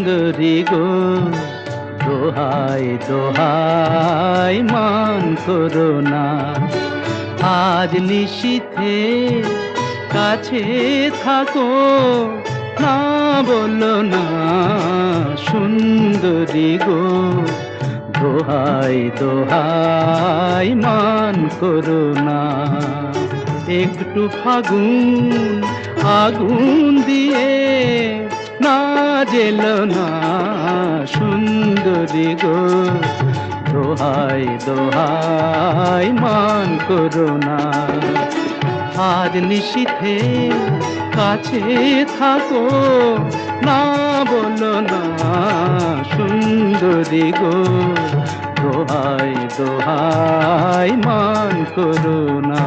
সুন্দরী গো, দোহাই দোহাই মান করো না। আজ নিশীথে কাছে থাকো, না বলো না সুন্দরী গো, দোহাই দোহাই মান করো না। একটু ফাগুন আগুন দিয়ে না জেলো না সুন্দরী গো, দোহাই দোহাই মান করো না। আজ নিশীথে কাছে থাকো, না বলো না সুন্দরী গো, দোহাই দোহাই মান করো না।